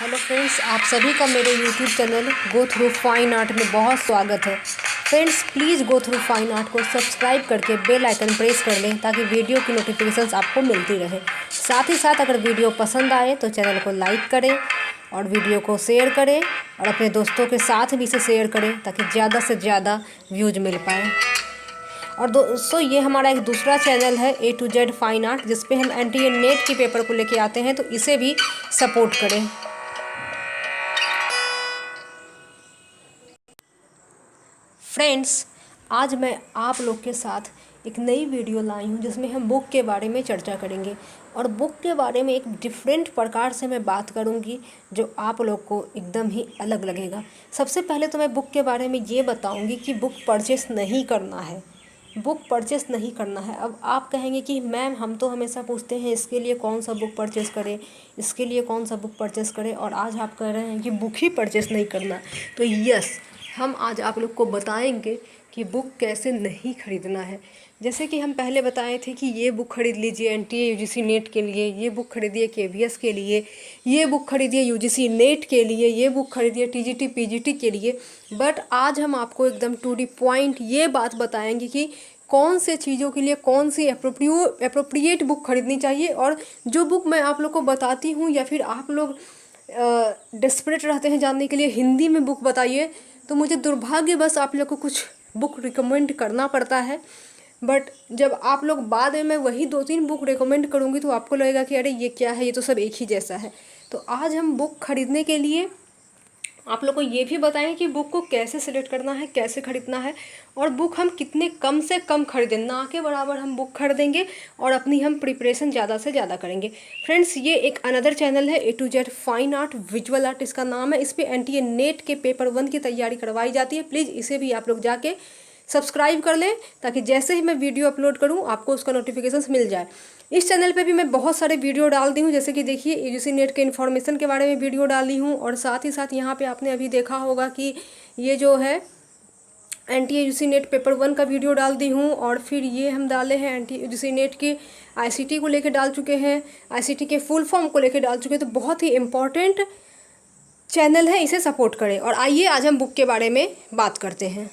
Hello friends, आप सभी का मेरे YouTube channel go through fine art में बहुत स्वागत है। Friends, please go through fine art को सब्सक्राइब करके बेल आइकन प्रेस कर लें ताकि वीडियो की नोटिफिकेशंस आपको मिलती रहे। साथ ही साथ अगर वीडियो पसंद आए तो चैनल को लाइक करें और वीडियो को शेयर करें और अपने दोस्तों के साथ भी इसे शेयर करें ताकि ज़्यादा से ज़्यादा व्यूज मिल पाए। और दोस्तों, ये हमारा एक दूसरा चैनल है A to Z fine art, जिसपे हम NTA नेट की पेपर को लेके आते हैं, तो इसे भी सपोर्ट करें। फ्रेंड्स, आज मैं आप लोग के साथ एक नई वीडियो लाई हूँ जिसमें हम बुक के बारे में चर्चा करेंगे और बुक के बारे में एक डिफरेंट प्रकार से मैं बात करूँगी जो आप लोग को एकदम ही अलग लगेगा। सबसे पहले तो मैं बुक के बारे में ये बताऊँगी कि बुक परचेस नहीं करना है, बुक परचेस नहीं करना है। अब आप कहेंगे कि मैम, हम तो हमेशा पूछते हैं इसके लिए कौन सा बुक परचेस करें, इसके लिए कौन सा बुक परचेस करें, और आज आप कह रहे हैं कि बुक ही परचेस नहीं करना। तो यस, हम आज आप लोग को बताएंगे कि बुक कैसे नहीं ख़रीदना है। जैसे कि हम पहले बताए थे कि ये बुक खरीद लीजिए NTA UGC नेट के लिए, ये बुक खरीदिए KVS के लिए, ये बुक खरीदिए UGC नेट के लिए, ये बुक खरीदिए TGT PGT के लिए। बट आज हम आपको एकदम टू दी पॉइंट ये बात बताएंगे कि कौन से चीज़ों के लिए कौन सी अप्रोप्रिएट बुक खरीदनी चाहिए। और जो बुक मैं आप लोग को बताती हूँ या फिर आप लोग डेस्परेट रहते हैं जानने के लिए हिंदी में बुक बताइए, तो मुझे दुर्भाग्यवश आप लोग को कुछ बुक रिकमेंड करना पड़ता है। बट जब आप लोग बाद में मैं वही 2-3 बुक रिकमेंड करूँगी तो आपको लगेगा कि अरे ये क्या है, ये तो सब एक ही जैसा है। तो आज हम बुक खरीदने के लिए आप लोग को ये भी बताएं कि बुक को कैसे सिलेक्ट करना है, कैसे खरीदना है, और बुक हम कितने कम से कम खरीदें, ना के बराबर हम बुक खरीदेंगे और अपनी हम प्रिपरेशन ज़्यादा से ज़्यादा करेंगे। फ्रेंड्स, ये एक अनदर चैनल है A to Z fine art visual art, इसका नाम है। इस पर NTA नेट के पेपर 1 की तैयारी करवाई जाती है। प्लीज़ इसे भी आप लोग जाके सब्सक्राइब कर लें ताकि जैसे ही मैं वीडियो अपलोड करूं आपको उसका नोटिफिकेशंस मिल जाए। इस चैनल पे भी मैं बहुत सारे वीडियो डालती हूं, जैसे कि देखिए UGC नेट के इन्फॉर्मेशन के बारे में वीडियो डाली हूं, और साथ ही साथ यहाँ पे आपने अभी देखा होगा कि ये जो है NTA UGC नेट पेपर 1 का वीडियो डाल दी हूँ। और फिर ये हम डाले हैं NTA UGC नेट के ICT को लेकर डाल चुके हैं, ICT के फुल फॉर्म को लेकर डाल चुके हैं। तो बहुत ही इम्पॉर्टेंट चैनल है, इसे सपोर्ट करें। और आइए आज हम बुक के बारे में बात करते हैं।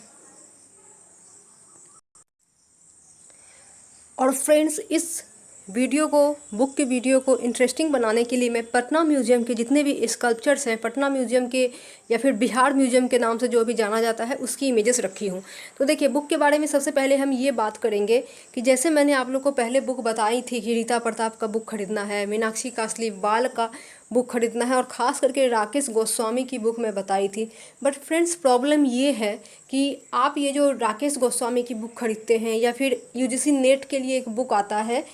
और फ्रेंड्स, इस वीडियो को, बुक के वीडियो को इंटरेस्टिंग बनाने के लिए मैं पटना म्यूज़ियम के जितने भी स्कल्पचर्स हैं, पटना म्यूज़ियम के या फिर बिहार म्यूज़ियम के नाम से जो भी जाना जाता है, उसकी इमेजेस रखी हूँ। तो देखिए, बुक के बारे में सबसे पहले हम ये बात करेंगे कि जैसे मैंने आप लोग को पहले बुक बताई थी कि रीता प्रताप का बुक खरीदना है, मीनाक्षी कासलीवाल का बुक खरीदना है, और ख़ास करके राकेश गोस्वामी की बुक मैं बताई थी। बट फ्रेंड्स, प्रॉब्लम ये है कि आप ये जो राकेश गोस्वामी की बुक खरीदते हैं या फिर UGC नेट के लिए एक बुक आता है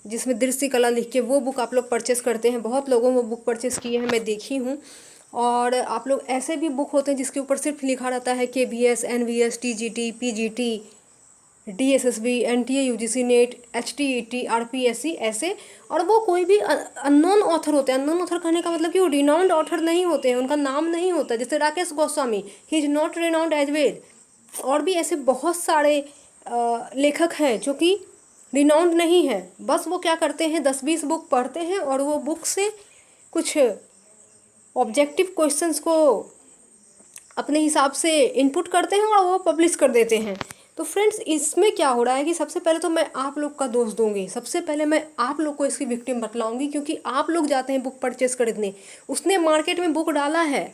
जिसमें दृश्य कला लिख के, वो बुक आप लोग परचेस करते हैं। बहुत लोगों वो बुक परचेस किए हैं, मैं देखी हूँ। और आप लोग ऐसे भी बुक होते हैं जिसके ऊपर सिर्फ लिखा रहता है KVS NVS TGT PGT DSSB NTA UGC net HTET RPSC ऐसे, और वो कोई भी अननोन ऑथर होते हैं। अननोन ऑथर कहने का मतलब कि वो रिनाउंड ऑथर नहीं होते हैं, उनका नाम नहीं होता। जैसे Rakesh Goswami, he is not renowned as well. और भी ऐसे बहुत सारे लेखक हैं जो कि रिनाउंड नहीं है। बस वो क्या करते हैं, 10-20 बुक पढ़ते हैं और वो बुक से कुछ ऑब्जेक्टिव क्वेश्चंस को अपने हिसाब से इनपुट करते हैं और वो पब्लिश कर देते हैं। तो फ्रेंड्स, इसमें क्या हो रहा है कि सबसे पहले तो मैं आप लोग का दोष दूंगी, सबसे पहले मैं आप लोग को इसकी विक्टिम बतलाऊंगी, क्योंकि आप लोग जाते हैं बुक परचेस खरीदने, उसने मार्केट में बुक डाला है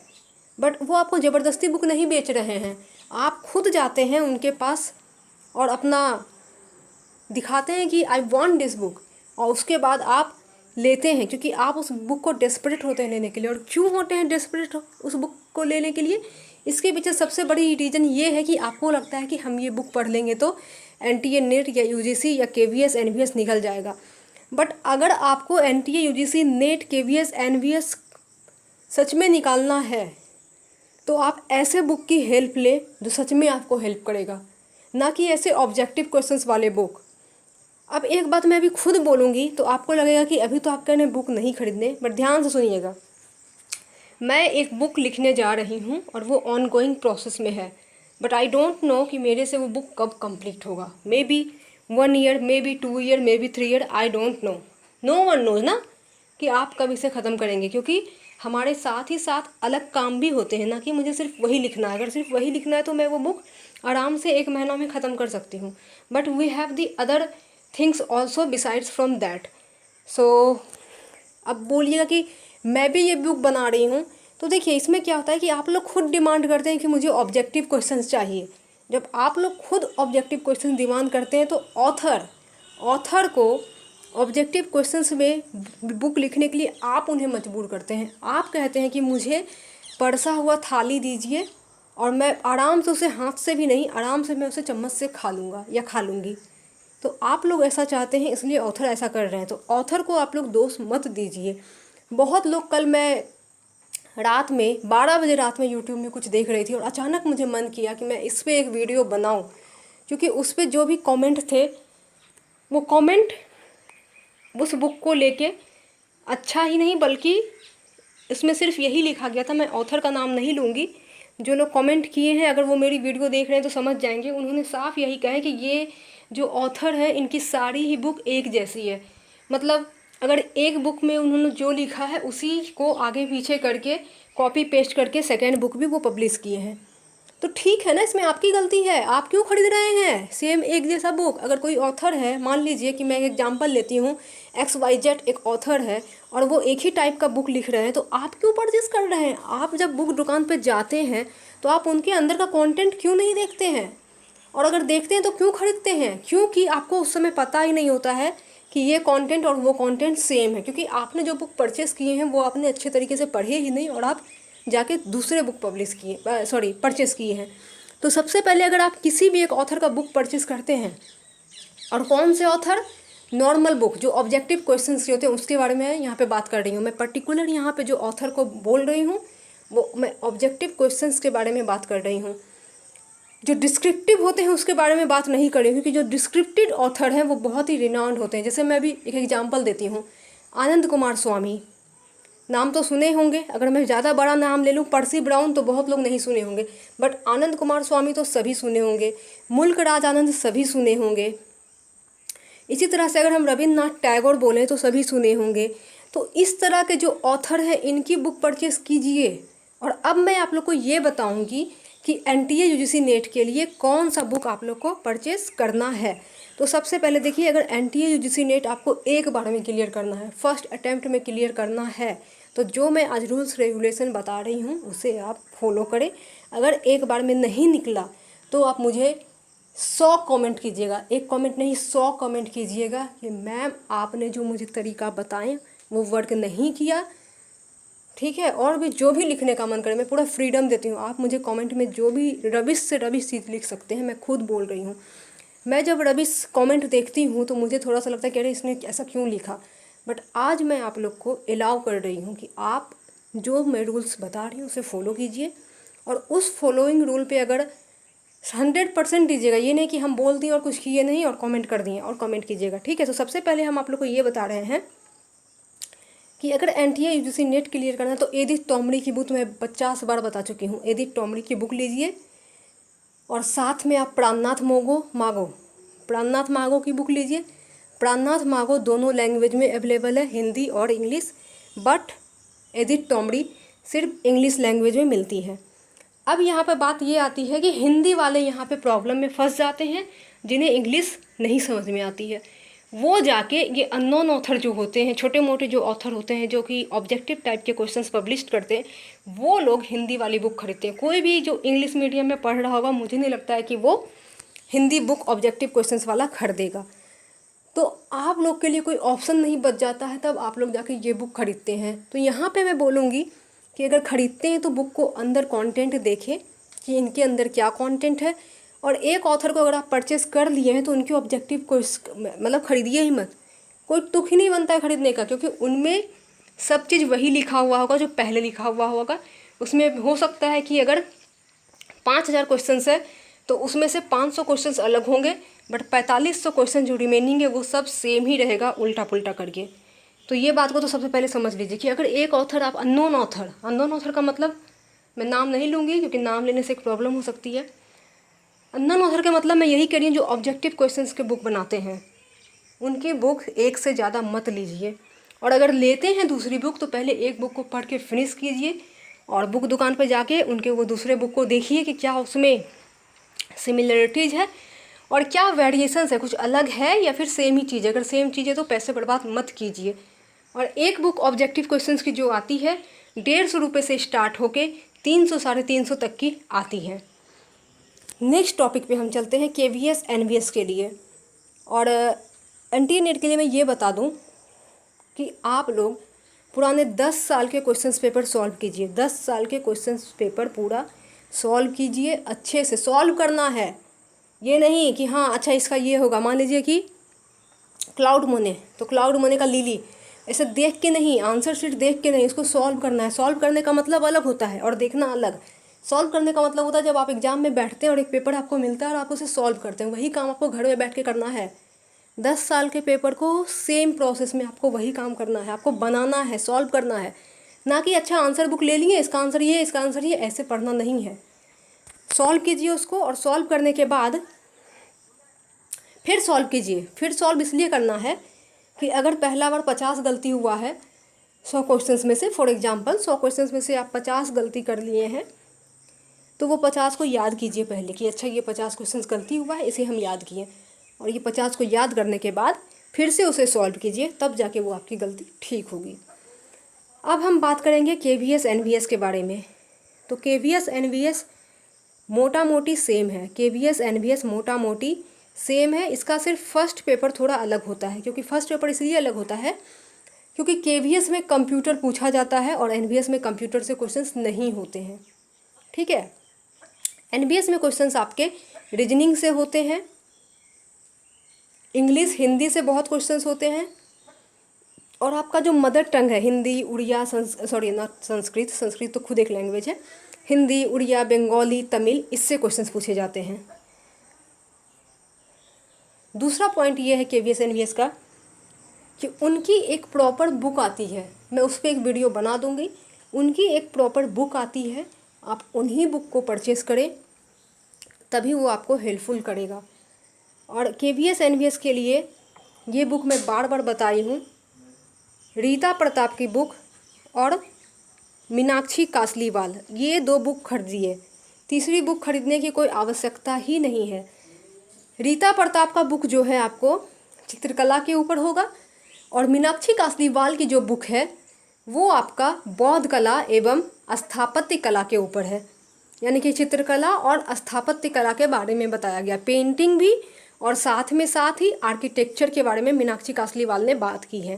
बट वो आपको ज़बरदस्ती बुक नहीं बेच रहे हैं। आप खुद जाते हैं उनके पास और अपना दिखाते हैं कि आई वॉन्ट दिस बुक, और उसके बाद आप लेते हैं क्योंकि आप उस बुक को डेस्परेट होते हैं लेने के लिए। और क्यों होते हैं डेस्परेट उस बुक को लेने के लिए? इसके पीछे सबसे बड़ी रीज़न ये है कि आपको लगता है कि हम ये बुक पढ़ लेंगे तो NTA नेट या UGC या KVS NVS निकल जाएगा। बट अगर आपको NTA UGC net KVS NVS सच में निकालना है तो आप ऐसे बुक की हेल्प ले जो सच में आपको हेल्प करेगा, ना कि ऐसे ऑब्जेक्टिव क्वेश्चंस वाले बुक। अब एक बात मैं अभी खुद बोलूँगी तो आपको लगेगा कि अभी तो आप कहने बुक नहीं खरीदने, बट ध्यान से सुनिएगा। मैं एक बुक लिखने जा रही हूँ और वो ऑन गोइंग प्रोसेस में है, बट आई डोंट नो कि मेरे से वो बुक कब कंप्लीट होगा। Maybe 1 year, maybe 2 year, maybe 3 year, I don't know, no one knows ना। कि आप कब इसे ख़त्म करेंगे, क्योंकि हमारे साथ ही साथ अलग काम भी होते हैं, ना कि मुझे सिर्फ वही लिखना है। अगर सिर्फ वही लिखना है तो मैं वो बुक आराम से 1 महीना में ख़त्म कर सकती हूँ, but we have the other things also besides from that. So अब बोलिएगा कि मैं भी ये बुक बना रही हूँ, तो देखिए इसमें क्या होता है कि आप लोग खुद डिमांड करते हैं कि मुझे ऑब्जेक्टिव क्वेश्चंस चाहिए। जब आप लोग खुद ऑब्जेक्टिव क्वेश्चन डिमांड करते हैं तो ऑथर को ऑब्जेक्टिव क्वेश्चंस में बुक लिखने के लिए आप उन्हें मजबूर करते हैं। आप कहते हैं कि मुझे परसा हुआ थाली दीजिए और मैं आराम से उसे हाथ से भी नहीं, आराम से मैं उसे चम्मच से खा लूँगा या खा लूँगी। तो आप लोग ऐसा चाहते हैं, इसलिए ऑथर ऐसा कर रहे हैं। तो ऑथर को आप लोग दोष मत दीजिए। बहुत लोग, कल मैं रात में 12 बजे रात में यूट्यूब में कुछ देख रही थी और अचानक मुझे मन किया कि मैं इस पर एक वीडियो बनाऊं, क्योंकि उस पर जो भी कमेंट थे वो कमेंट उस बुक को लेके अच्छा ही नहीं, बल्कि इसमें सिर्फ यही लिखा गया था, मैं ऑथर का नाम नहीं लूँगी, जो लोग कमेंट किए हैं अगर वो मेरी वीडियो देख रहे हैं तो समझ जाएंगे। उन्होंने साफ यही कहा है कि ये जो ऑथर है इनकी सारी ही बुक एक जैसी है। मतलब अगर एक बुक में उन्होंने जो लिखा है उसी को आगे पीछे करके कॉपी पेस्ट करके सेकेंड बुक भी वो पब्लिश किए हैं। तो ठीक है ना, इसमें आपकी गलती है, आप क्यों खरीद रहे हैं सेम एक जैसा बुक। अगर कोई ऑथर है, मान लीजिए कि मैं एक एग्जांपल लेती हूँ, XYZ एक ऑथर है और वो एक ही टाइप का बुक लिख रहे हैं, तो आप क्यों परचेस कर रहे हैं। आप जब बुक दुकान पे जाते हैं तो आप उनके अंदर का कंटेंट क्यों नहीं देखते हैं, और अगर देखते हैं तो क्यों खरीदते हैं। क्योंकि आपको उस समय पता ही नहीं होता है कि ये कंटेंट और वो कंटेंट सेम है, क्योंकि आपने जो बुक परचेस किए हैं वो आपने अच्छे तरीके से पढ़े ही नहीं और आप जाके दूसरे बुक परचेस किए हैं। तो सबसे पहले अगर आप किसी भी एक ऑथर का बुक परचेस करते हैं, और कौन से ऑथर, नॉर्मल बुक जो ऑब्जेक्टिव क्वेश्चंस होते हैं उसके बारे में यहाँ पे बात कर रही हूँ मैं। पर्टिकुलर यहाँ पे जो ऑथर को बोल रही हूँ वो मैं ऑब्जेक्टिव क्वेश्चंस के बारे में बात कर रही हूँ। जो डिस्क्रिप्टिव होते हैं उसके बारे में बात नहीं कर रही हूँ, क्योंकि जो डिस्क्रिप्टिव ऑथर हैं वो बहुत ही रिनाउंड होते हैं। जैसे मैं भी एक एग्जांपल देती हूँ, आनंद कुमार स्वामी, नाम तो सुने होंगे। अगर मैं ज़्यादा बड़ा नाम ले लूँ, पर्सी ब्राउन, तो बहुत लोग नहीं सुने होंगे, बट आनंद कुमार स्वामी तो सभी सुने होंगे। मुल्क राज आनंद सभी सुने होंगे। इसी तरह से अगर हम रविन्द्रनाथ टैगोर बोलें तो सभी सुने होंगे। तो इस तरह के जो ऑथर हैं इनकी बुक परचेस कीजिए। और अब मैं आप लोग को ये बताऊंगी कि NTA UGC नेट के लिए कौन सा बुक आप लोग को परचेस करना है। तो सबसे पहले देखिए, अगर NTA UGC नेट आपको एक बार में क्लियर करना है, फर्स्ट अटैम्प्ट में क्लियर करना है, तो जो मैं आज रूल्स रेगुलेशन बता रही हूँ उसे आप फॉलो करें। अगर एक बार में नहीं निकला तो आप मुझे 100 कमेंट कीजिएगा, एक कमेंट नहीं 100 कमेंट कीजिएगा कि मैम आपने जो मुझे तरीका बताएं वो वर्क नहीं किया। ठीक है, और भी जो भी लिखने का मन करे मैं पूरा फ्रीडम देती हूँ। आप मुझे कमेंट में जो भी रबिश से रबिश चीज़ लिख सकते हैं, मैं खुद बोल रही हूँ। मैं जब रबिश कमेंट देखती हूँ तो मुझे थोड़ा सा लगता है कि अरे इसने ऐसा क्यों लिखा, बट आज मैं आप लोग को अलाउ कर रही हूँ कि आप जो मैं रूल्स बता रही हूँ उसे फॉलो कीजिए। और उस फॉलोइंग रूल पे अगर 100% दीजिएगा, ये नहीं कि हम बोल दिए और कुछ किए नहीं और कमेंट कर दिए, और कमेंट कीजिएगा। ठीक है, तो सबसे पहले हम आप लोग को ये बता रहे हैं कि अगर NTA UGC नेट क्लियर करना है तो एदित टोमरी की बुक मैं 50 बार बता चुकी हूँ। एदित टोमरी की बुक लीजिए और साथ में आप प्राणनाथ मागो की बुक लीजिए। प्राणनाथ मागो दोनों लैंग्वेज में अवेलेबल है, हिंदी और इंग्लिश, बट एदित टोमरी सिर्फ इंग्लिश लैंग्वेज में मिलती है। अब यहाँ पे बात ये आती है कि हिंदी वाले यहाँ पे प्रॉब्लम में फंस जाते हैं, जिन्हें इंग्लिश नहीं समझ में आती है। वो जाके ये अननोन ऑथर जो होते हैं, छोटे मोटे जो ऑथर होते हैं जो कि ऑब्जेक्टिव टाइप के क्वेश्चंस पब्लिश करते हैं, वो लोग हिंदी वाली बुक खरीदते हैं। कोई भी जो इंग्लिश मीडियम में पढ़ रहा होगा, मुझे नहीं लगता है कि वो हिंदी बुक ऑब्जेक्टिव क्वेश्चंस वाला खरीदेगा। तो आप लोग के लिए कोई ऑप्शन नहीं बच जाता है, तब आप लोग जाके ये बुक खरीदते हैं। तो यहाँ पे मैं बोलूँगी कि अगर ख़रीदते हैं तो बुक को अंदर कंटेंट देखें कि इनके अंदर क्या कंटेंट है। और एक ऑथर को अगर आप परचेस कर लिए हैं तो उनके ऑब्जेक्टिव को मतलब ख़रीदिए ही मत। कोई तुक ही नहीं बनता है ख़रीदने का, क्योंकि उनमें सब चीज़ वही लिखा हुआ होगा जो पहले लिखा हुआ होगा। उसमें हो सकता है कि अगर 5000 क्वेश्चन है तो उसमें से 500 क्वेश्चन अलग होंगे, बट 4500 क्वेश्चन जो रिमेनिंग है वो सब सेम ही रहेगा उल्टा पुल्टा करके। तो ये बात को तो सबसे पहले समझ लीजिए कि अगर एक ऑथर आप अननोन ऑथर का मतलब मैं नाम नहीं लूँगी क्योंकि नाम लेने से एक प्रॉब्लम हो सकती है। अननोन ऑथर का मतलब मैं यही कह रही हूँ जो ऑब्जेक्टिव क्वेश्चंस के बुक बनाते हैं, उनकी बुक एक से ज़्यादा मत लीजिए। और अगर लेते हैं दूसरी बुक तो पहले एक बुक को पढ़ के फिनिश कीजिए और बुक दुकान पर जाके उनके वो दूसरे बुक को देखिए कि क्या उसमें सिमिलरिटीज़ है और क्या वेरिएशंस है, कुछ अलग है या फिर सेम ही चीज़ है। अगर सेम चीज़ है तो पैसे बर्बाद मत कीजिए। और एक बुक ऑब्जेक्टिव क्वेश्चंस की जो आती है 150 रुपये से स्टार्ट होके 300 350 तक की आती है। नेक्स्ट टॉपिक पे हम चलते हैं KVS NVS के लिए। और NTA नेट के लिए मैं ये बता दूं कि आप लोग पुराने 10 साल के क्वेश्चंस पेपर सॉल्व कीजिए। 10 साल के क्वेश्चंस पेपर पूरा सॉल्व कीजिए, अच्छे से सॉल्व करना है। ये नहीं कि हाँ अच्छा इसका ये होगा, मान लीजिए कि क्लाउड मोने तो क्लाउड मोने का लिली, ऐसे देख के नहीं, आंसर शीट देख के नहीं, इसको सॉल्व करना है। सॉल्व करने का मतलब अलग होता है और देखना अलग। सॉल्व करने का मतलब होता है जब आप एग्जाम में बैठते हैं और एक पेपर आपको मिलता है और आप उसे सॉल्व करते हैं, वही काम आपको घर में बैठ के करना है। 10 साल के पेपर को सेम प्रोसेस में आपको वही काम करना है, आपको बनाना है, सॉल्व करना है, ना कि अच्छा आंसर बुक ले लिए इसका आंसर ये, इसका आंसर ये, ऐसे पढ़ना नहीं है। सॉल्व कीजिए उसको और सॉल्व करने के बाद फिर सॉल्व कीजिए। फिर सॉल्व इसलिए करना है कि अगर पहला बार 50 गलती हुआ है 100 क्वेश्चंस में से, फॉर एग्जांपल 100 क्वेश्चंस में से आप 50 गलती कर लिए हैं तो वो 50 को याद कीजिए पहले कि अच्छा ये 50 क्वेश्चंस गलती हुआ है, इसे हम याद किए। और ये 50 को याद करने के बाद फिर से उसे सॉल्व कीजिए, तब जाके वो आपकी गलती ठीक होगी। अब हम बात करेंगे KVS NVS के बारे में। तो KVS NVS मोटा मोटी सेम है। KVS NVS मोटा मोटी सेम है। इसका सिर्फ फर्स्ट पेपर थोड़ा अलग होता है, क्योंकि फर्स्ट पेपर इसलिए अलग होता है क्योंकि KVS में कंप्यूटर पूछा जाता है और NVS में कंप्यूटर से क्वेश्चंस नहीं होते हैं। ठीक है, NVS में क्वेश्चंस आपके रीजनिंग से होते हैं, इंग्लिश हिंदी से बहुत क्वेश्चंस होते हैं, और आपका जो मदर टंग है हिंदी, उड़िया, संस्कृत तो खुद एक लैंग्वेज है, हिंदी, उड़िया, बंगाली, तमिल, इससे क्वेश्चंस पूछे जाते हैं। दूसरा पॉइंट ये है KVS NVS का कि उनकी एक प्रॉपर बुक आती है, मैं उस पर एक वीडियो बना दूंगी। उनकी एक प्रॉपर बुक आती है, आप उन्हीं बुक को परचेस करें तभी वो आपको हेल्पफुल करेगा। और KVS NVS के लिए ये बुक मैं बार बार बताई हूँ, रीता प्रताप की बुक और मीनाक्षी कासलीवाल, ये 2 बुक खरीदिए। तीसरी बुक खरीदने की कोई आवश्यकता ही नहीं है। रीता प्रताप का बुक जो है आपको चित्रकला के ऊपर होगा और मीनाक्षी कासलीवाल की जो बुक है वो आपका बौद्ध कला एवं स्थापत्य कला के ऊपर है, यानी कि चित्रकला और स्थापत्य कला के बारे में बताया गया, पेंटिंग भी और साथ ही आर्किटेक्चर के बारे में मीनाक्षी कासलीवाल ने बात की है।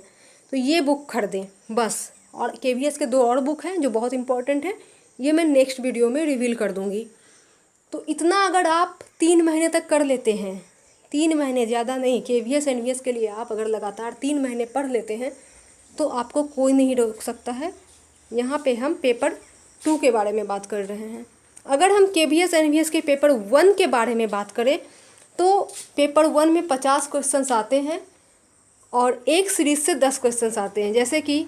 तो ये बुक खरीदें बस। और KVS के 2 और बुक हैं जो बहुत इंपॉर्टेंट हैं, ये मैं नेक्स्ट वीडियो में रिवील कर दूँगी। तो इतना अगर आप 3 महीने तक कर लेते हैं, 3 महीने, ज़्यादा नहीं, KVS NVS के लिए आप अगर लगातार 3 महीने पढ़ लेते हैं तो आपको कोई नहीं रोक सकता है। यहाँ पे हम पेपर 2 के बारे में बात कर रहे हैं। अगर हम KVS NVS के पेपर 1 के बारे में बात करें तो पेपर 1 में 50 क्वेश्चंस आते हैं और एक सीरीज से 10 क्वेश्चंस आते हैं। जैसे कि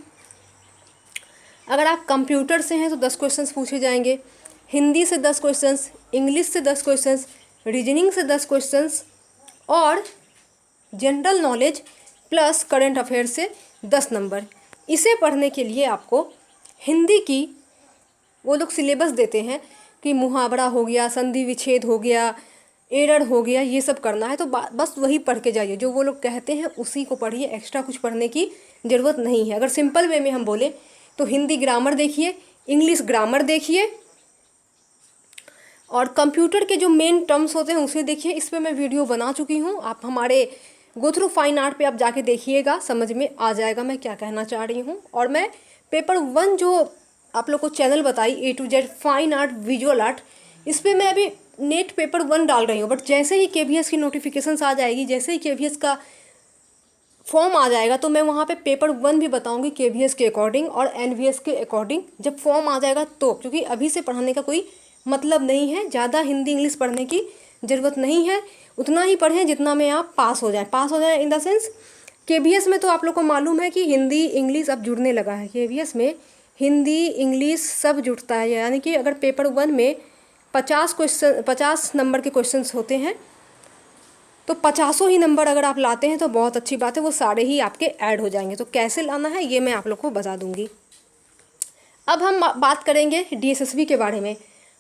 अगर आप कंप्यूटर से हैं तो 10 क्वेश्चंस पूछे जाएंगे, हिंदी से 10 क्वेश्चंस, इंग्लिश से 10 क्वेश्चंस, रीजनिंग से 10 क्वेश्चंस और general knowledge plus current affair से 10 नंबर। इसे पढ़ने के लिए आपको हिंदी की वो लोग सिलेबस देते हैं कि मुहावरा हो गया, संधि विच्छेद हो गया, एरर हो गया, ये सब करना है तो बस वही पढ़ के जाइए, जो वो लोग कहते हैं उसी को पढ़िए, एक्स्ट्रा कुछ पढ़ने की ज़रूरत नहीं है। अगर सिंपल वे में हम बोले तो हिंदी ग्रामर देखिए, इंग्लिश ग्रामर देखिए और कंप्यूटर के जो मेन टर्म्स होते हैं उसे देखिए। इस पर मैं वीडियो बना चुकी हूँ, आप हमारे गो थ्रू फाइन आर्ट पे आप जाके देखिएगा, समझ में आ जाएगा मैं क्या कहना चाह रही हूँ। और मैं पेपर 1 जो आप लोग को चैनल बताई A to Z fine art visual art, इस पर मैं अभी नेट पेपर 1 डाल रही हूँ, बट जैसे ही KVS की नोटिफिकेशंस आ जाएगी, जैसे ही KVS का फॉर्म आ जाएगा तो मैं वहाँ पे पेपर 1 भी बताऊँगी KVS के अकॉर्डिंग और NVS के अकॉर्डिंग, जब फॉर्म आ जाएगा तो। क्योंकि अभी से पढ़ाने का कोई मतलब नहीं है, ज़्यादा हिंदी इंग्लिश पढ़ने की ज़रूरत नहीं है, उतना ही पढ़ें जितना में आप पास हो जाए इन द सेंस। KVS में तो आप लोग को मालूम है कि हिंदी इंग्लिश अब जुड़ने लगा है, KVS में हिंदी इंग्लिश सब जुड़ता है। यानी कि अगर पेपर 1 में 50 नंबर के क्वेश्चंस होते हैं तो 50 ही नंबर अगर आप लाते हैं तो बहुत अच्छी बात है, वो सारे ही आपके ऐड हो जाएंगे। तो कैसे लाना है ये मैं आप लोग को बता दूंगी। अब हम बात करेंगे डीएसएसबी के बारे में,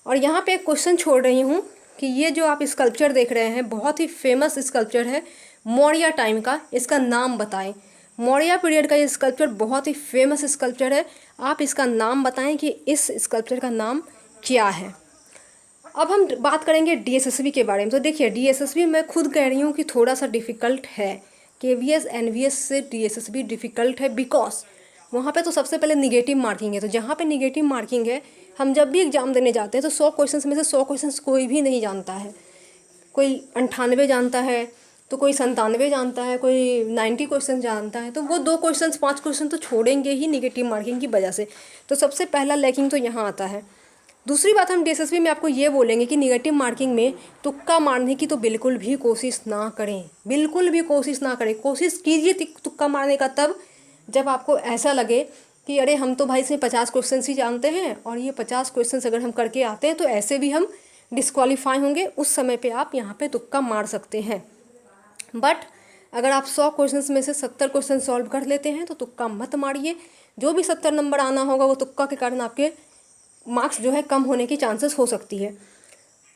और यहाँ पे एक क्वेश्चन छोड़ रही हूँ कि ये जो आप स्कल्पचर देख रहे हैं बहुत ही फेमस स्कल्पचर है मौर्य टाइम का, इसका नाम बताएं। मौर्य पीरियड का ये स्कल्पचर बहुत ही फेमस स्कल्पचर है, आप इसका नाम बताएं कि इस स्कल्पचर का नाम क्या है। अब हम बात करेंगे डीएसएसबी के बारे में। तो देखिए डीएसएसबी मैं खुद कह रही हूँ कि थोड़ा सा डिफ़िकल्ट है, केवीएस एनवीएस से डीएसएसबी डिफ़िकल्ट है, बिकॉज वहाँ पे तो सबसे पहले निगेटिव मार्किंग है। तो जहाँ पे निगेटिव मार्किंग है, हम जब भी एग्ज़ाम देने जाते हैं तो 100 क्वेश्चंस में से 100 क्वेश्चंस कोई भी नहीं जानता है। कोई 98 जानता है, तो कोई 97 जानता है, कोई 90 क्वेश्चन जानता है। तो वो 2 क्वेश्चन 5 क्वेश्चन तो छोड़ेंगे ही निगेटिव मार्किंग की वजह से। तो सबसे पहला लैकिंग तो यहाँ आता है। दूसरी बात, हम डीएसएसबी में आपको ये बोलेंगे कि निगेटिव मार्किंग में तुक्का मारने की तो बिल्कुल भी कोशिश ना करें, बिल्कुल भी कोशिश ना करें। कोशिश कीजिए तुक्का मारने का तब जब आपको ऐसा लगे कि अरे हम तो भाई इसमें 50 क्वेश्चन ही जानते हैं और ये 50 क्वेश्चन अगर हम करके आते हैं तो ऐसे भी हम डिस्क्वालीफाई होंगे, उस समय पे आप यहाँ पे तुक्का मार सकते हैं। बट अगर आप 100 क्वेश्चंस में से 70 क्वेश्चन सॉल्व कर लेते हैं तो तुक्का मत मारिए। जो भी 70 नंबर आना होगा वो तुक्का के कारण आपके मार्क्स जो है कम होने की चांसेस हो सकती है।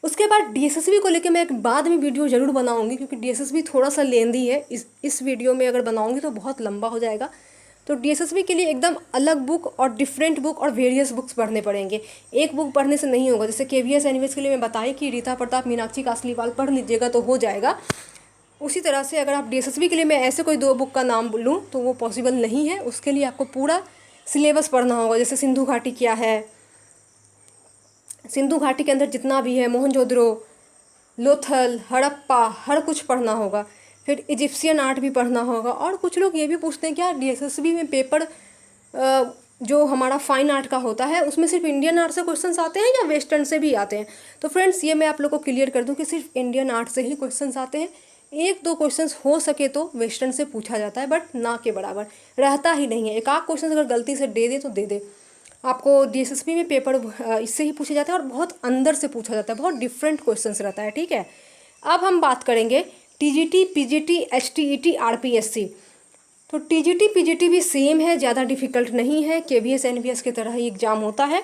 उसके बाद डीएसएसबी को लेकर मैं एक बाद में वीडियो ज़रूर बनाऊंगी, क्योंकि डीएसएसबी थोड़ा सा लेंदी है। इस वीडियो में अगर बनाऊंगी तो बहुत लंबा हो जाएगा। तो डीएसएसबी के लिए एकदम अलग बुक और डिफरेंट बुक और वेरियस बुक्स पढ़ने पड़ेंगे। एक बुक पढ़ने से नहीं होगा। जैसे केवीएस एनवीएस के लिए मैं बताई कि रीता प्रताप मीनाक्षी कासलीवाल पढ़ लीजिएगा तो हो जाएगा। उसी तरह से अगर आप डीएसएसबी के लिए मैं ऐसे कोई 2 बुक का नाम लूँ तो वो पॉसिबल नहीं है। उसके लिए आपको पूरा सिलेबस पढ़ना होगा। जैसे सिंधु घाटी क्या है, सिंधु घाटी के अंदर जितना भी है, मोहनजोदड़ो, लोथल, हड़प्पा, हर कुछ पढ़ना होगा। फिर इजिप्शियन आर्ट भी पढ़ना होगा। और कुछ लोग ये भी पूछते हैं क्या डीएसएसबी में पेपर जो हमारा फाइन आर्ट का होता है उसमें सिर्फ इंडियन आर्ट से क्वेश्चंस आते हैं या वेस्टर्न से भी आते हैं। तो फ्रेंड्स ये मैं आप लोग को क्लियर कर दूं कि सिर्फ इंडियन आर्ट से ही क्वेश्चंस आते हैं। 1-2 क्वेश्चंस हो सके तो वेस्टर्न से पूछा जाता है, बट ना के बराबर रहता ही नहीं है। एक आध क्वेश्चन अगर गलती से दे दे तो दे दे। आपको डीएसएसबी में पेपर इससे ही पूछे जाते हैं और बहुत अंदर से पूछा जाता है, बहुत डिफरेंट क्वेश्चंस रहता है। ठीक है, अब हम बात करेंगे टीजीटी, पीजीटी, एचटीईटी, आरपीएससी। तो टीजीटी पीजीटी भी सेम है, ज़्यादा डिफिकल्ट नहीं है, केवीएस एनवीएस की तरह ही एग्जाम होता है।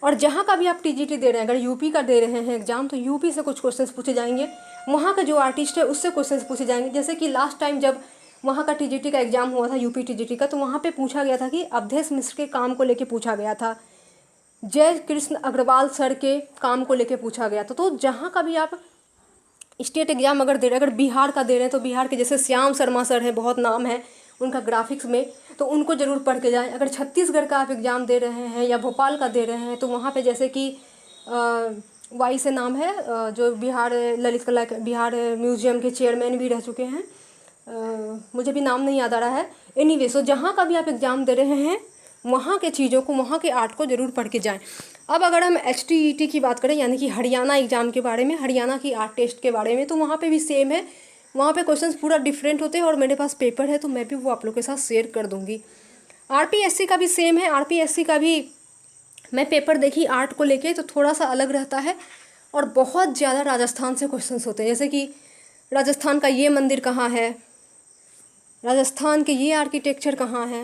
और जहाँ का भी आप टीजीटी दे रहे हैं, अगर यूपी का दे रहे हैं एग्जाम तो यूपी से कुछ क्वेश्चंस पूछे जाएंगे, वहाँ का जो आर्टिस्ट है उससे क्वेश्चंस पूछे जाएंगे। जैसे कि लास्ट टाइम जब वहाँ का टीजीटी का एग्जाम हुआ था, यूपी टीजीटी का, तो वहाँ पे पूछा गया था कि अवधेश मिश्र के काम को लेके पूछा गया था, जय कृष्ण अग्रवाल सर के काम को लेके पूछा गया था। तो जहाँ का भी आप स्टेट एग्जाम अगर दे रहे हैं, अगर बिहार का दे रहे हैं तो बिहार के जैसे श्याम शर्मा सर हैं, बहुत नाम है उनका ग्राफिक्स में, तो उनको ज़रूर पढ़ के जाएं। अगर छत्तीसगढ़ का आप एग्ज़ाम दे रहे हैं या भोपाल का दे रहे हैं तो वहाँ पे जैसे कि वाई से नाम है, जो बिहार ललित कला बिहार म्यूजियम के चेयरमैन भी रह चुके हैं, मुझे भी नाम नहीं याद आ रहा है। एनीवे, सो जहाँ का भी आप एग्ज़ाम दे रहे हैं वहाँ के चीज़ों को, वहाँ के आर्ट को ज़रूर पढ़ के जाएं। अब अगर हम एचटीईटी की बात करें, यानी कि हरियाणा एग्ज़ाम के बारे में, हरियाणा की आर्ट टेस्ट के बारे में, तो वहाँ पे भी सेम है। वहाँ पे क्वेश्चंस पूरा डिफरेंट होते हैं और मेरे पास पेपर है तो मैं भी वो आप लोग के साथ शेयर कर दूँगी। आरपीएससी का भी सेम है। आरपीएससी का भी मैं पेपर देखी आर्ट को लेके, तो थोड़ा सा अलग रहता है और बहुत ज़्यादा राजस्थान से क्वेश्चंस होते हैं। जैसे कि राजस्थान का ये मंदिर कहाँ है, राजस्थान के ये आर्किटेक्चर कहाँ है,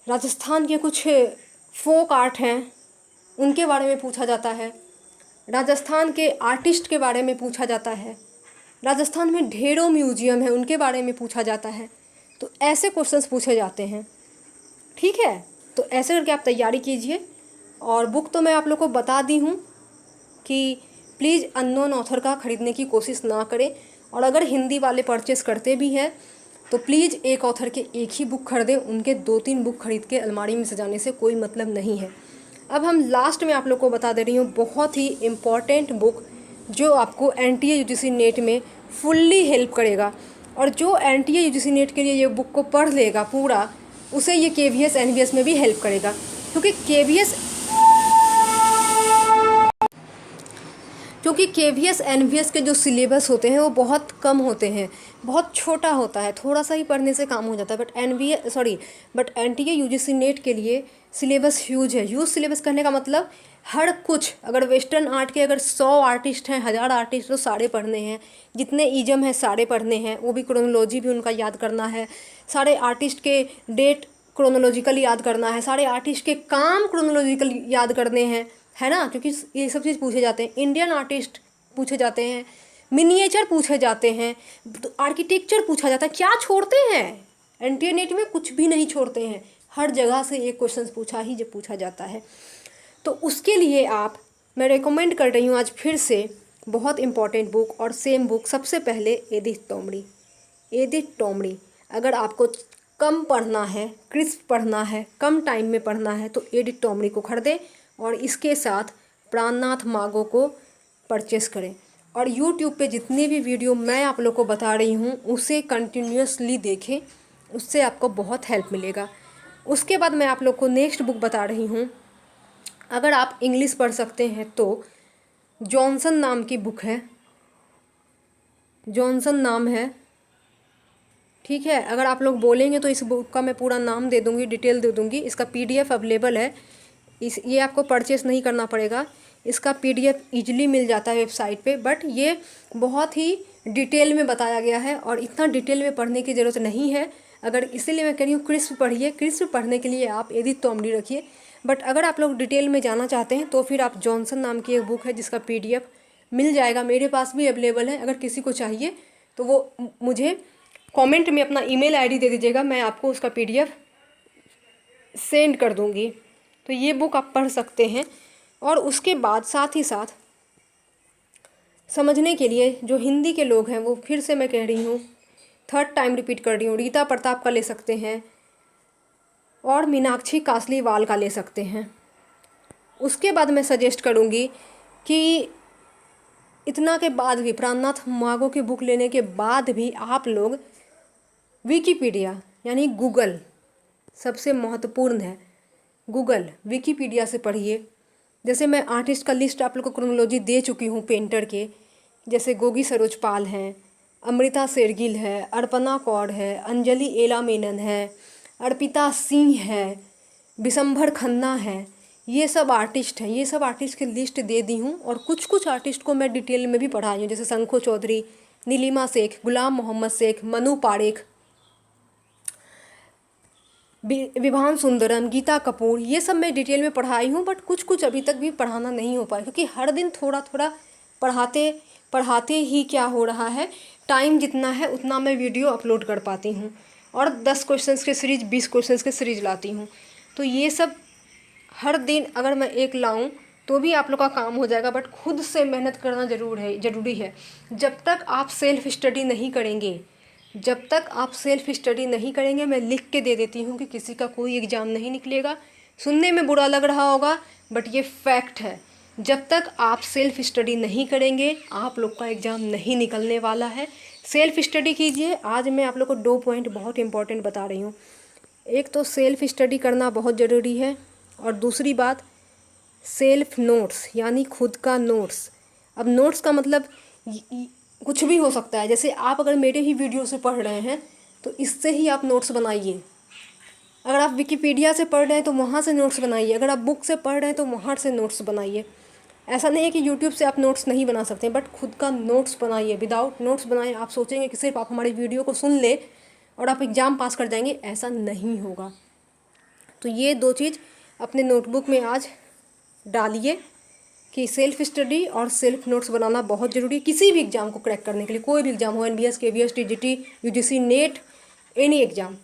राजस्थान के कुछ फोक आर्ट हैं उनके बारे में पूछा जाता है, राजस्थान के आर्टिस्ट के बारे में पूछा जाता है, राजस्थान में ढेरों म्यूजियम है उनके बारे में पूछा जाता है। तो ऐसे क्वेश्चंस पूछे जाते हैं। ठीक है, तो ऐसे करके आप तैयारी कीजिए। और बुक तो मैं आप लोग को बता दी हूँ कि प्लीज़ अननोन ऑथर का ख़रीदने की कोशिश ना करें। और अगर हिंदी वाले परचेस करते भी हैं तो प्लीज़ एक ऑथर के एक ही बुक खरीदें, उनके 2-3 बुक खरीद के अलमारी में सजाने से कोई मतलब नहीं है। अब हम लास्ट में आप लोग को बता दे रही हूँ बहुत ही इम्पॉर्टेंट बुक जो आपको एनटीए यूजीसी नेट में फुल्ली हेल्प करेगा। और जो एनटीए यूजीसी नेट के लिए ये बुक को पढ़ लेगा पूरा, उसे ये केवीएस एनवीएस में भी हेल्प करेगा। क्योंकि क्योंकि केवीएस एनवीएस के जो सिलेबस होते हैं वो बहुत कम होते हैं, बहुत छोटा होता है, थोड़ा सा ही पढ़ने से काम हो जाता है। बट एनटीए यूजीसी नेट के लिए सिलेबस ह्यूज है। ह्यूज सिलेबस कहने का मतलब हर कुछ, अगर वेस्टर्न आर्ट के अगर 100 आर्टिस्ट हैं, 1000 आर्टिस्ट, तो सारे पढ़ने हैं। जितने ईजम हैं सारे पढ़ने हैं, वो भी क्रोनोलॉजी भी उनका याद करना है, सारे आर्टिस्ट के डेट क्रोनोलॉजिकल याद करना है, सारे आर्टिस्ट के काम क्रोनोलॉजिकल याद करने हैं, है ना, क्योंकि ये सब चीज़ पूछे जाते हैं। इंडियन आर्टिस्ट पूछे जाते हैं, मिनिएचर पूछे जाते हैं, आर्किटेक्चर पूछा जाता है। क्या छोड़ते हैं? एनटीए नेट में कुछ भी नहीं छोड़ते हैं, हर जगह से एक क्वेश्चन पूछा जाता है। तो उसके लिए मैं रेकमेंड कर रही हूँ आज फिर से बहुत इम्पॉर्टेंट बुक, और सेम बुक सबसे पहले एडिथ टोमड़ी। अगर आपको कम पढ़ना है, क्रिस्प पढ़ना है, कम टाइम में पढ़ना है, तो एडिथ टोमड़ी को खरीदें और इसके साथ प्राणनाथ मागो को परचेस करें। और यूट्यूब पे जितने भी वीडियो मैं आप लोग को बता रही हूँ उसे कंटिन्यूसली देखें, उससे आपको बहुत हेल्प मिलेगा। उसके बाद मैं आप लोग को नेक्स्ट बुक बता रही हूँ। अगर आप इंग्लिश पढ़ सकते हैं तो जॉनसन नाम की बुक है, जॉनसन नाम है, ठीक है। अगर आप लोग बोलेंगे तो इस बुक का मैं पूरा नाम दे दूँगी, डिटेल दे दूँगी। इसका पीडीएफ अवेलेबल है, ये आपको परचेस नहीं करना पड़ेगा, इसका पीडीएफ इजीली मिल जाता है वेबसाइट पे। बट ये बहुत ही डिटेल में बताया गया है और इतना डिटेल में पढ़ने की ज़रूरत नहीं है। अगर इसीलिए मैं कह रही हूँ क्रिस्प पढ़िए, क्रिस्प पढ़ने के लिए आप एडिथ टोमड़ी रखिए। बट अगर आप लोग डिटेल में जाना चाहते हैं तो फिर आप जॉनसन नाम की एक बुक है जिसका पीडीएफ मिल जाएगा, मेरे पास भी अवेलेबल है। अगर किसी को चाहिए तो वो मुझे कमेंट में अपना ईमेल आईडी दे दीजिएगा, मैं आपको उसका पीडीएफ सेंड कर दूँगी। तो ये बुक आप पढ़ सकते हैं। और उसके बाद साथ ही साथ समझने के लिए जो हिंदी के लोग हैं, वो फिर से मैं कह रही हूँ, थर्ड टाइम रिपीट कर रही हूँ, रीता प्रताप का ले सकते हैं और मीनाक्षी कासलीवाल का ले सकते हैं। उसके बाद मैं सजेस्ट करूँगी कि इतना के बाद भी, प्राणनाथ मागो की बुक लेने के बाद भी आप लोग विकीपीडिया यानी गूगल, सबसे महत्वपूर्ण है गूगल, विकीपीडिया से पढ़िए। जैसे मैं आर्टिस्ट का लिस्ट आप लोग को क्रोनोलॉजी दे चुकी हूँ पेंटर के, जैसे गोगी सरोज पाल हैं, अमृता शेरगिल है, अर्पणा कौर है, अंजलि एला मेनन है, अर्पिता सिंह है, बिशंभर खन्ना है, ये सब आर्टिस्ट हैं। ये सब आर्टिस्ट की लिस्ट दे दी हूँ और कुछ कुछ आर्टिस्ट को मैं डिटेल में भी पढ़ाई हूँ, जैसे शंखो चौधरी, नीलिमा शेख, गुलाम मोहम्मद शेख, मनु पारेख, विभान सुंदरम, गीता कपूर, ये सब मैं डिटेल में पढ़ाई हूँ। बट कुछ कुछ अभी तक भी पढ़ाना नहीं हो पाया, क्योंकि हर दिन थोड़ा थोड़ा पढ़ाते ही क्या हो रहा है, टाइम जितना है उतना मैं वीडियो अपलोड कर पाती हूँ और 10 क्वेश्चंस के सीरीज, 20 क्वेश्चंस के सीरीज लाती हूँ। तो ये सब हर दिन अगर मैं एक लाऊं तो भी आप लोग का काम हो जाएगा, बट खुद से मेहनत करना ज़रूरी है। जब तक आप सेल्फ स्टडी नहीं करेंगे, मैं लिख के दे देती हूँ कि किसी का कोई एग्ज़ाम नहीं निकलेगा। सुनने में बुरा लग रहा होगा बट ये फैक्ट है। जब तक आप सेल्फ स्टडी नहीं करेंगे आप लोग का एग्ज़ाम नहीं निकलने वाला है। सेल्फ स्टडी कीजिए। आज मैं आप लोग को 2 पॉइंट बहुत इंपॉर्टेंट बता रही हूँ। एक तो सेल्फ स्टडी करना बहुत ज़रूरी है और दूसरी बात सेल्फ नोट्स यानी खुद का नोट्स। अब नोट्स का मतलब कुछ भी हो सकता है। जैसे आप अगर मेरे ही वीडियो से पढ़ रहे हैं तो इससे ही आप नोट्स बनाइए। अगर आप विकिपीडिया से पढ़ रहे हैं तो वहाँ से नोट्स बनाइए। अगर आप बुक से पढ़ रहे हैं तो वहाँ से नोट्स बनाइए। ऐसा नहीं है कि यूट्यूब से आप नोट्स नहीं बना सकते, बट खुद का नोट्स बनाइए। विदाउट नोट्स बनाए आप सोचेंगे कि सिर्फ आप हमारी वीडियो को सुन ले और आप एग्ज़ाम पास कर जाएंगे, ऐसा नहीं होगा। तो ये 2 चीज़ अपने नोटबुक में आज डालिए कि सेल्फ स्टडी और सेल्फ नोट्स बनाना बहुत ज़रूरी है किसी भी एग्ज़ाम को क्रैक करने के लिए। कोई भी एग्ज़ाम हो, NBS, KVS, TGT, UGC net, any exam.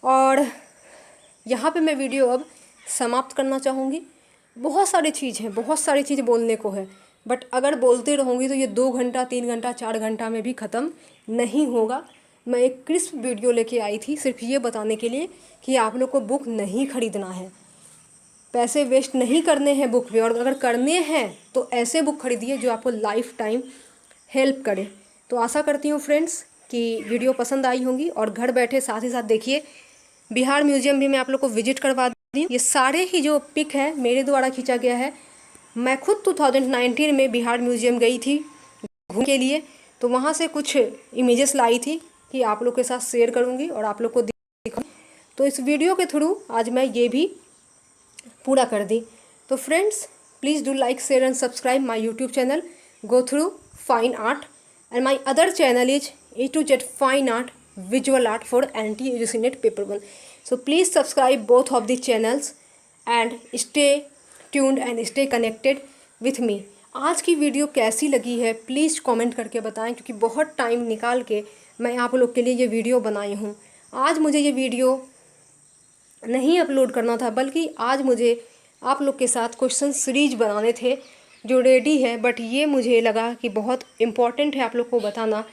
और यहाँ पे मैं वीडियो अब समाप्त करना चाहूँगी। बहुत सारी चीज़ बोलने को है, बट अगर बोलते रहूँगी तो ये 2 घंटा, 3 घंटा, 4 घंटा में भी ख़त्म नहीं होगा। मैं एक क्रिस्प वीडियो लेके आई थी सिर्फ ये बताने के लिए कि आप लोग को बुक नहीं ख़रीदना है, पैसे वेस्ट नहीं करने हैं बुक पे, और अगर करने हैं तो ऐसे बुक खरीदिए जो आपको लाइफ टाइम हेल्प करे। तो आशा करती हूँ फ्रेंड्स कि वीडियो पसंद आई होंगी और घर बैठे साथ ही साथ देखिए बिहार म्यूज़ियम भी मैं आप लोग को विजिट करवा दी। ये सारे ही जो पिक है मेरे द्वारा खींचा गया है, मैं खुद 2019 में बिहार म्यूज़ियम गई थी घूमने के लिए, तो वहाँ से कुछ इमेजेस लाई थी कि आप लोग के साथ शेयर करूँगी और आप लोग को दिखाऊंगी। तो इस वीडियो के थ्रू आज मैं ये भी पूरा कर दी। तो friends, please do like, share and subscribe my YouTube channel go through fine art, and my other channel is A to Z Fine Art Visual Art for Anti-UGC NET Paper 1. So please subscribe both of the channels and stay tuned and stay connected with me. आज की video कैसी लगी है please comment करके बताएं, क्योंकि बहुत time निकाल के मैं आप लोग के लिए ये वीडियो बनाई हूँ। आज मुझे ये वीडियो नहीं अपलोड करना था, बल्कि आज मुझे आप लोग के साथ क्वेश्चन सीरीज बनाने थे जो रेडी है, बट ये मुझे लगा कि बहुत इम्पॉर्टेंट है आप लोग को बताना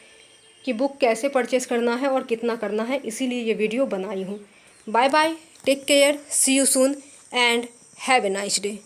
कि बुक कैसे परचेस करना है और कितना करना है, इसीलिए ये वीडियो बनाई हूँ। Bye bye, take care, see you soon and have a nice day.